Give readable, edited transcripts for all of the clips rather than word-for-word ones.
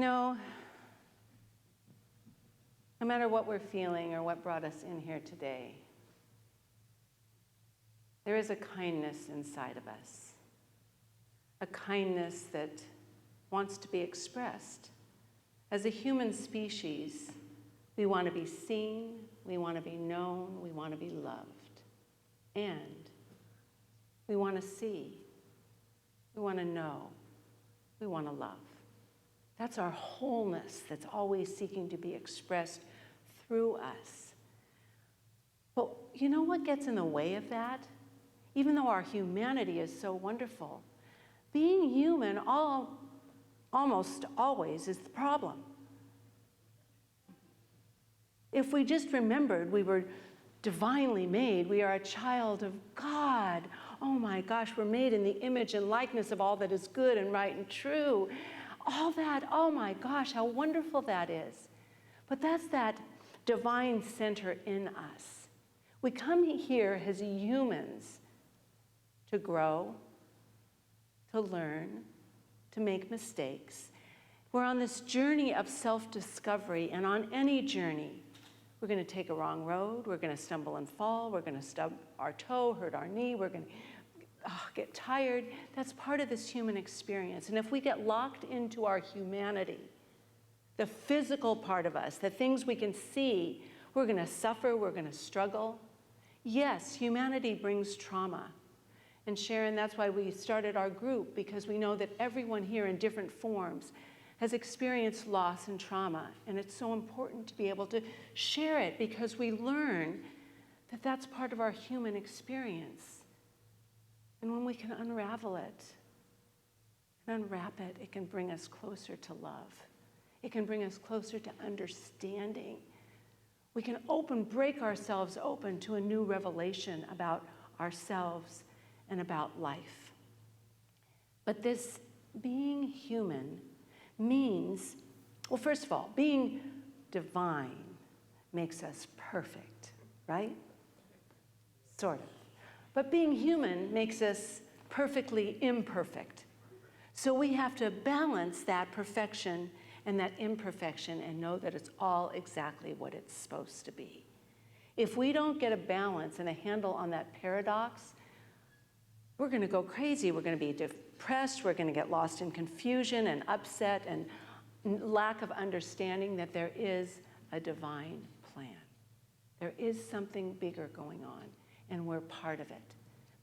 No matter what we're feeling or what brought us in here today, there is a kindness inside of us, a kindness that wants to be expressed. As a human species, we want to be seen, we want to be known, we want to be loved, and we want to see, we want to know, we want to love. That's our wholeness that's always seeking to be expressed through us. But you know what gets in the way of that? Even though our humanity is so wonderful, being human almost always is the problem. If we just remembered we were divinely made, we are a child of God. Oh my gosh, we're made in the image and likeness of all that is good and right and true. All that, oh my gosh, how wonderful that is. But that's that divine center in us. We come here as humans to grow, to learn, to make mistakes. We're on this journey of self-discovery, and on any journey, we're going to take a wrong road, we're going to stumble and fall, we're going to stub our toe, hurt our knee, we're going to get tired. That's part of this human experience. And if we get locked into our humanity, the physical part of us, the things we can see, we're going to suffer, we're going to struggle. Yes, humanity brings trauma. And Sharon, that's why we started our group, because we know that everyone here in different forms has experienced loss and trauma. And it's so important to be able to share it, because we learn that that's part of our human experience. And when we can unravel it and unwrap it, it can bring us closer to love. It can bring us closer to understanding. We can break ourselves open to a new revelation about ourselves and about life. But this being human means, well, first of all, being divine makes us perfect, right? Sort of. But being human makes us perfectly imperfect. So we have to balance that perfection and that imperfection and know that it's all exactly what it's supposed to be. If we don't get a balance and a handle on that paradox, we're going to go crazy. We're going to be depressed. We're going to get lost in confusion and upset and lack of understanding that there is a divine plan. There is something bigger going on, and we're part of it.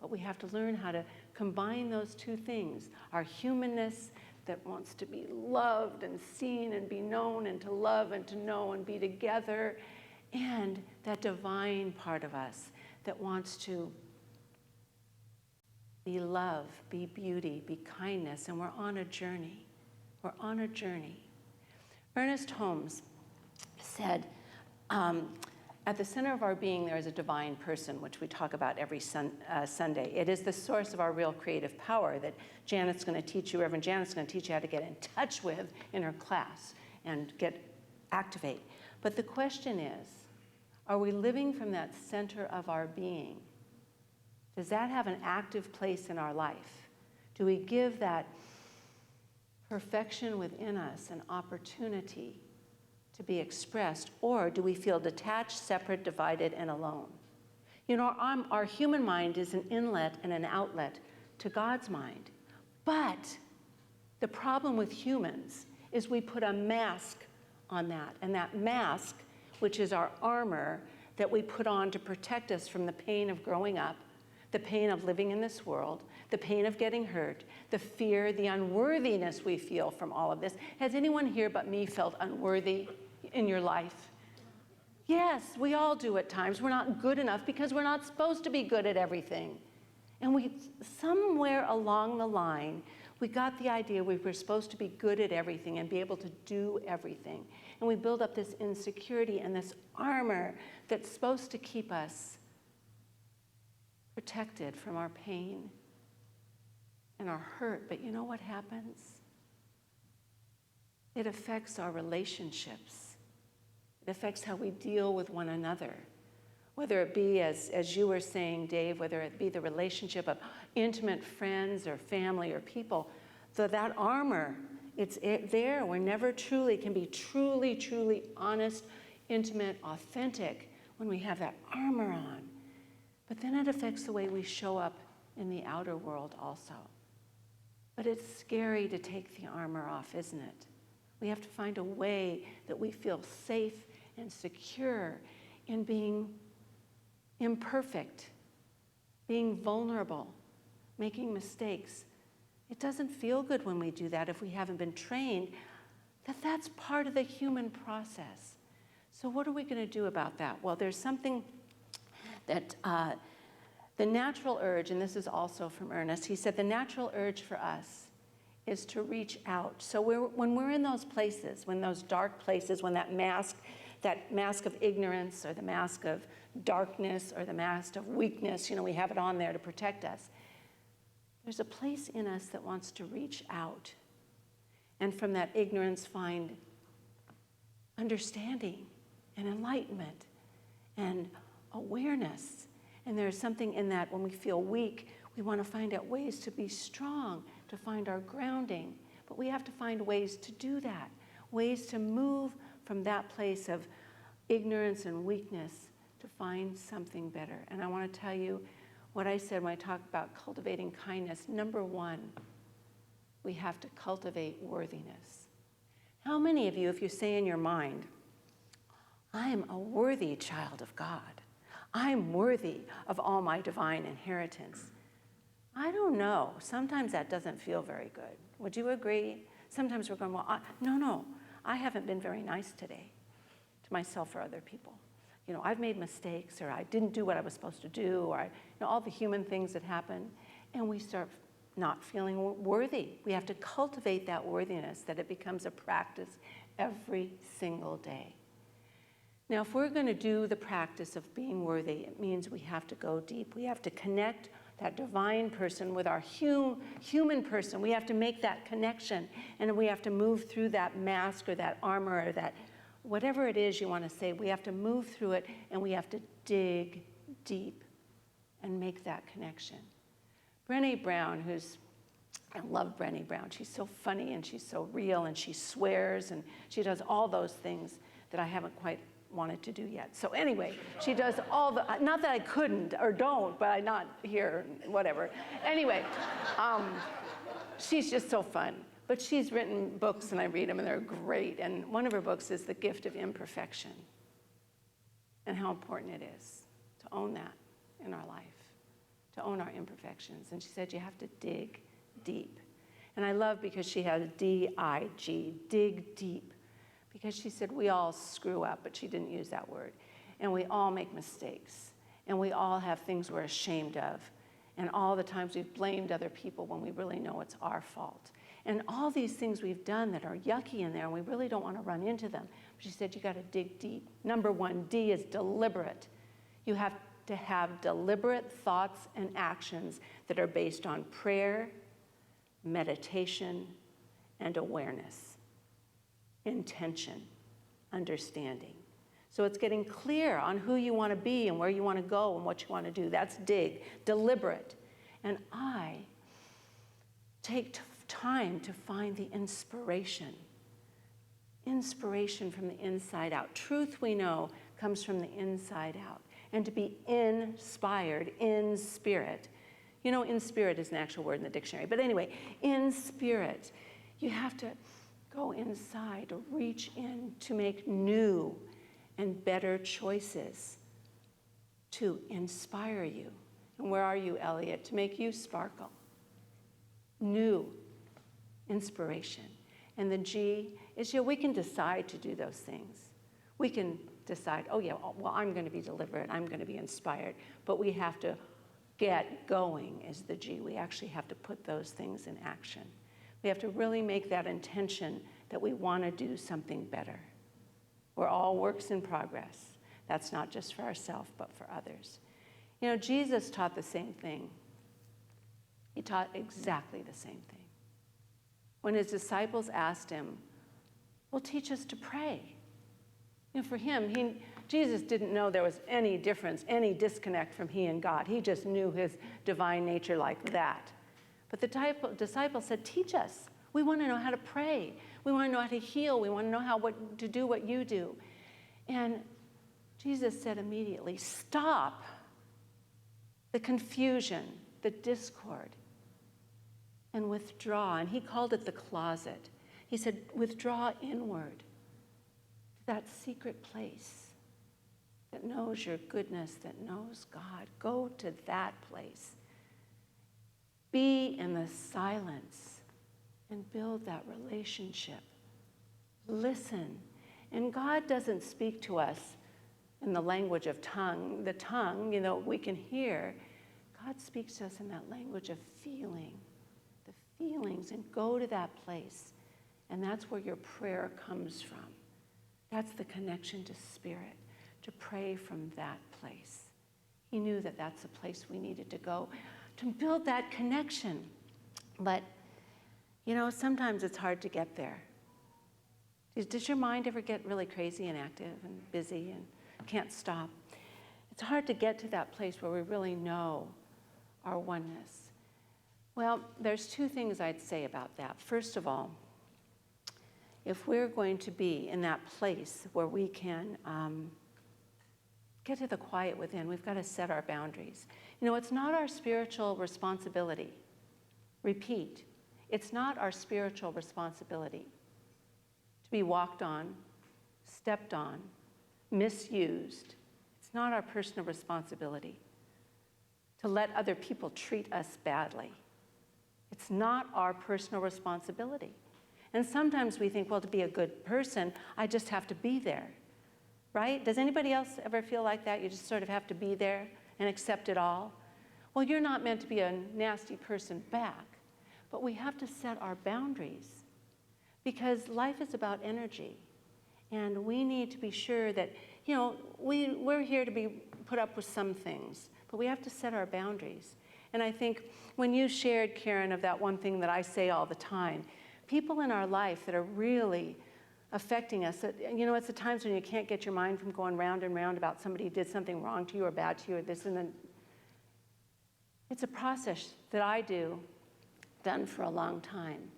But we have to learn how to combine those two things, our humanness that wants to be loved and seen and be known and to love and to know and be together, and that divine part of us that wants to be love, be beauty, be kindness, and we're on a journey. We're on a journey. Ernest Holmes said, at the center of our being, there is a divine person, which we talk about every Sunday. It is the source of our real creative power that Janet's going to teach you, Reverend Janet's going to teach you how to get in touch with in her class and activate. But the question is, are we living from that center of our being? Does that have an active place in our life? Do we give that perfection within us an opportunity to be expressed, or do we feel detached, separate, divided, and alone? You know, our human mind is an inlet and an outlet to God's mind. But the problem with humans is we put a mask on that, and that mask, which is our armor that we put on to protect us from the pain of growing up, the pain of living in this world, the pain of getting hurt, the fear, the unworthiness we feel from all of this. Has anyone here but me felt unworthy in your life? Yes, we all do at times. We're not good enough because we're not supposed to be good at everything. And somewhere along the line, we got the idea we were supposed to be good at everything and be able to do everything. And we build up this insecurity and this armor that's supposed to keep us protected from our pain and our hurt. But you know what happens? It affects our relationships. It affects how we deal with one another. Whether it be, as you were saying, Dave, whether it be the relationship of intimate friends or family or people, that armor It's there. We're never can be truly honest, intimate, authentic when we have that armor on. But then it affects the way we show up in the outer world also. But it's scary to take the armor off, isn't it? We have to find a way that we feel safe and secure in being imperfect, being vulnerable, making mistakes. It doesn't feel good when we do that if we haven't been trained that that's part of the human process. So what are we going to do about that? Well, there's something that the natural urge, and this is also from Ernest, he said the natural urge for us is to reach out. So when we're in those places, when those dark places, when that mask of ignorance or the mask of darkness or the mask of weakness, we have it on there to protect us. There's a place in us that wants to reach out and from that ignorance find understanding and enlightenment and awareness. And there's something in that when we feel weak, we want to find out ways to be strong, to find our grounding. But we have to find ways to do that, ways to move from that place of ignorance and weakness to find something better. And I want to tell you what I said when I talk about cultivating kindness. Number one, we have to cultivate worthiness. How many of you, if you say in your mind, I am a worthy child of God, I'm worthy of all my divine inheritance? I don't know. Sometimes that doesn't feel very good. Would you agree? Sometimes we're going, well, no, I haven't been very nice today to myself or other people. I've made mistakes, or I didn't do what I was supposed to do, or all the human things that happen, and we start not feeling worthy. We have to cultivate that worthiness, that it becomes a practice every single day. Now, if we're going to do the practice of being worthy, it means we have to go deep. We have to connect that divine person with our human person. We have to make that connection, and we have to move through that mask or that armor or that whatever it is you want to say. We have to move through it, and we have to dig deep and make that connection. Brené Brown, I love Brené Brown. She's so funny, and she's so real, and she swears, and she does all those things that I haven't quite wanted to do yet. So anyway, she does all not that I couldn't or don't, but I'm not here, whatever. Anyway, she's just so fun. But she's written books, and I read them, and they're great. And one of her books is The Gift of Imperfection, and how important it is to own that in our life, to own our imperfections. And she said you have to dig deep. And I love because she has D-I-G, dig deep. Because she said we all screw up, but she didn't use that word. And we all make mistakes. And we all have things we're ashamed of. And all the times we've blamed other people when we really know it's our fault. And all these things we've done that are yucky in there, and we really don't want to run into them. She said you got to dig deep. Number one, D is deliberate. You have to have deliberate thoughts and actions that are based on prayer, meditation, and awareness. Intention, understanding. So it's getting clear on who you want to be and where you want to go and what you want to do. That's dig, deliberate. And I take time to find the inspiration from the inside out. Truth, we know, comes from the inside out. And to be inspired, in spirit. In spirit is an actual word in the dictionary. But anyway, in spirit, you have to go inside, to reach in, to make new and better choices, to inspire you. And where are you, Elliot? To make you sparkle. New inspiration. And the G is, we can decide to do those things. We can decide, I'm going to be deliberate, I'm going to be inspired. But we have to get going is the G. We actually have to put those things in action. We have to really make that intention that we want to do something better. We're all works in progress. That's not just for ourselves, but for others. Jesus taught the same thing. He taught exactly the same thing. When his disciples asked him, well, teach us to pray. For him, Jesus didn't know there was any difference, any disconnect from he and God. He just knew his divine nature like that. But the disciples said, teach us. We want to know how to pray. We want to know how to heal. We want to know what to do what you do. And Jesus said immediately, stop the confusion, the discord, and withdraw. And he called it the closet. He said, withdraw inward to that secret place that knows your goodness, that knows God. Go to that place. Be in the silence and build that relationship. Listen. And God doesn't speak to us in the language of tongue. The tongue, we can hear. God speaks to us in that language of feeling, the feelings, and go to that place. And that's where your prayer comes from. That's the connection to Spirit, to pray from that place. He knew that that's the place we needed to go to build that connection. But, sometimes it's hard to get there. Does your mind ever get really crazy and active and busy and can't stop? It's hard to get to that place where we really know our oneness. Well, there's two things I'd say about that. First of all, if we're going to be in that place where we can get to the quiet within, we've got to set our boundaries. It's not our spiritual responsibility. Repeat, it's not our spiritual responsibility to be walked on, stepped on, misused. It's not our personal responsibility to let other people treat us badly. It's not our personal responsibility. And sometimes we think, well, to be a good person, I just have to be there, right? Does anybody else ever feel like that? You just sort of have to be there and accept it all? Well, you're not meant to be a nasty person back, but we have to set our boundaries because life is about energy. And we need to be sure that, we're here to be put up with some things, but we have to set our boundaries. And I think when you shared, Karen, of that one thing that I say all the time, people in our life that are really affecting us, it's the times when you can't get your mind from going round and round about somebody who did something wrong to you or bad to you or this and then. It's a process that I done for a long time.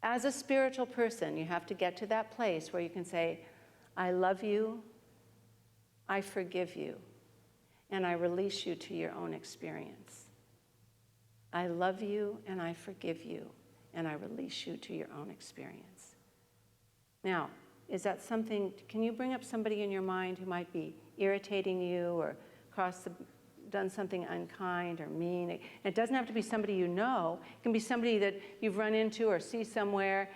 As a spiritual person, you have to get to that place where you can say, I love you, I forgive you, and I release you to your own experience. I love you and I forgive you, and I release you to your own experience. Now, is that something, can you bring up somebody in your mind who might be irritating you or done something unkind or mean? It doesn't have to be somebody you know. It can be somebody that you've run into or see somewhere.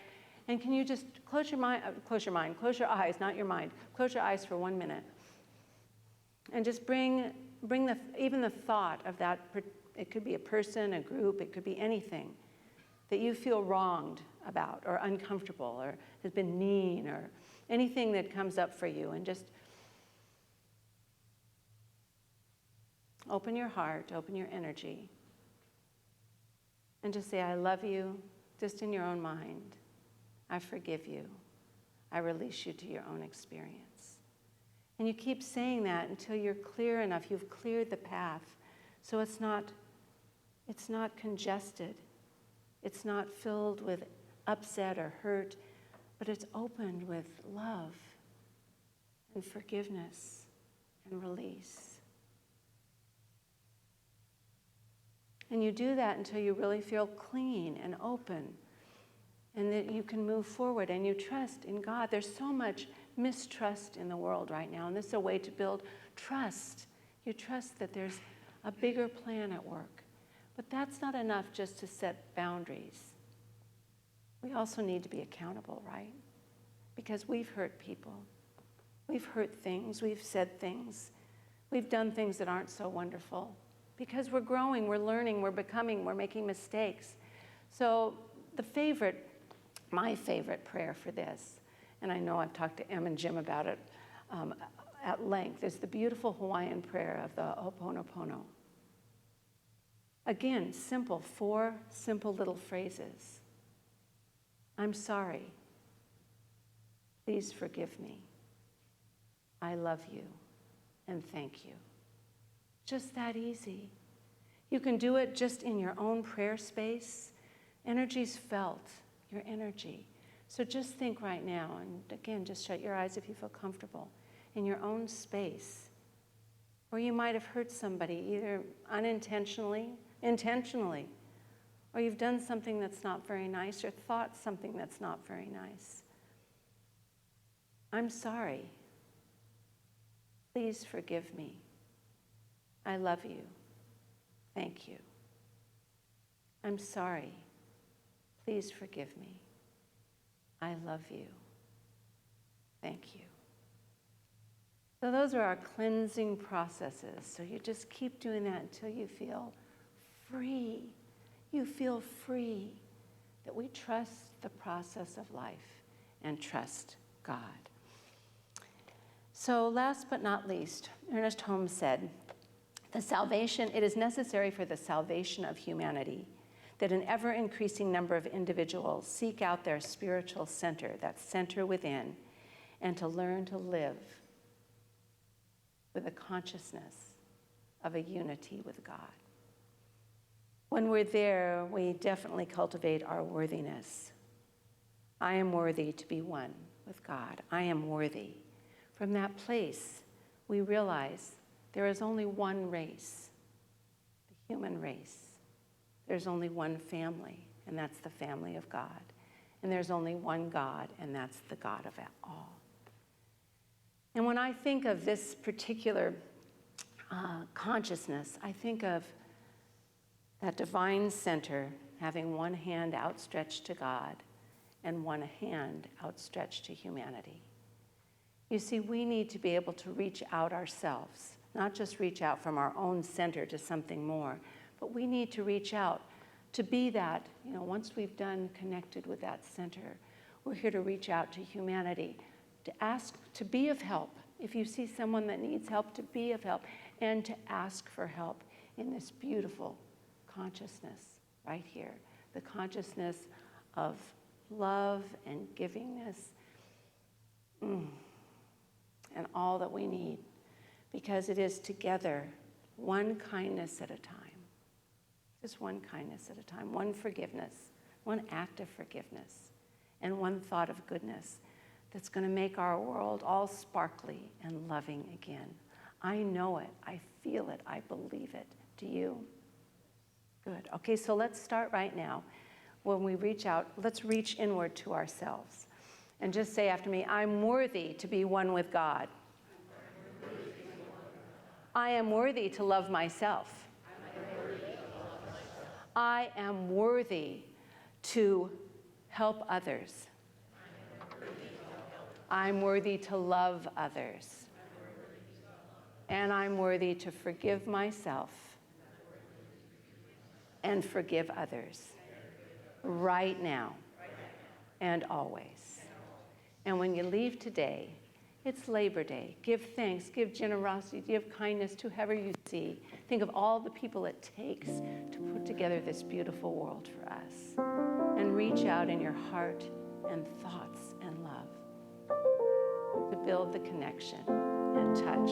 And can you just close your eyes, not your mind. Close your eyes for 1 minute. And just bring even the thought of that. It could be a person, a group, it could be anything that you feel wronged about or uncomfortable or has been mean or anything that comes up for you, and just open your heart, open your energy, and just say, I love you, just in your own mind. I forgive you. I release you to your own experience. And you keep saying that until you're clear enough, you've cleared the path, so it's not congested. It's not filled with upset or hurt, but it's opened with love and forgiveness and release. And you do that until you really feel clean and open and that you can move forward and you trust in God. There's so much mistrust in the world right now, and this is a way to build trust. You trust that there's a bigger plan at work. But that's not enough just to set boundaries. We also need to be accountable, right? Because we've hurt people. We've hurt things. We've said things. We've done things that aren't so wonderful. Because we're growing, we're learning, we're becoming, we're making mistakes. So my favorite prayer for this, and I know I've talked to Em and Jim about it at length, is the beautiful Hawaiian prayer of the Ho'oponopono. Again, 4 simple little phrases. I'm sorry. Please forgive me. I love you and thank you. Just that easy. You can do it just in your own prayer space. Energy's felt, your energy. So just think right now, and again, just shut your eyes if you feel comfortable, in your own space, where you might have hurt somebody, either unintentionally, intentionally, or you've done something that's not very nice, or thought something that's not very nice. I'm sorry. Please forgive me. I love you. Thank you. I'm sorry. Please forgive me. I love you. Thank you. So those are our cleansing processes. So you just keep doing that until you feel free. You feel free, that we trust the process of life and trust God. So last but not least, Ernest Holmes said, it is necessary for the salvation of humanity that an ever-increasing number of individuals seek out their spiritual center, that center within, and to learn to live with a consciousness of a unity with God. When we're there, we definitely cultivate our worthiness. I am worthy to be one with God. I am worthy. From that place, we realize there is only one race, the human race. There's only one family, and that's the family of God. And there's only one God, and that's the God of all. And when I think of this particular consciousness, I think of that divine center having one hand outstretched to God and one hand outstretched to humanity. You see, we need to be able to reach out ourselves, not just reach out from our own center to something more, but we need to reach out to be that, once we've connected with that center, we're here to reach out to humanity, to ask to be of help. If you see someone that needs help, to be of help, and to ask for help in this beautiful consciousness right here, the consciousness of love and givingness, and all that we need, because it is together, one kindness at a time, just one kindness at a time, one forgiveness, one act of forgiveness, and one thought of goodness that's going to make our world all sparkly and loving again. I know it, I feel it, I believe it. Do you? Good. Okay, so let's start right now. When we reach out, let's reach inward to ourselves. And just say after me, I'm worthy to be one with God. I am worthy to love myself. I am worthy to help others. I'm worthy to love others. And I'm worthy to forgive myself and forgive others right now and always. And when you leave today, it's Labor Day. Give thanks, give generosity, give kindness to whoever you see. Think of all the people it takes to put together this beautiful world for us. And reach out in your heart and thoughts and love to build the connection and touch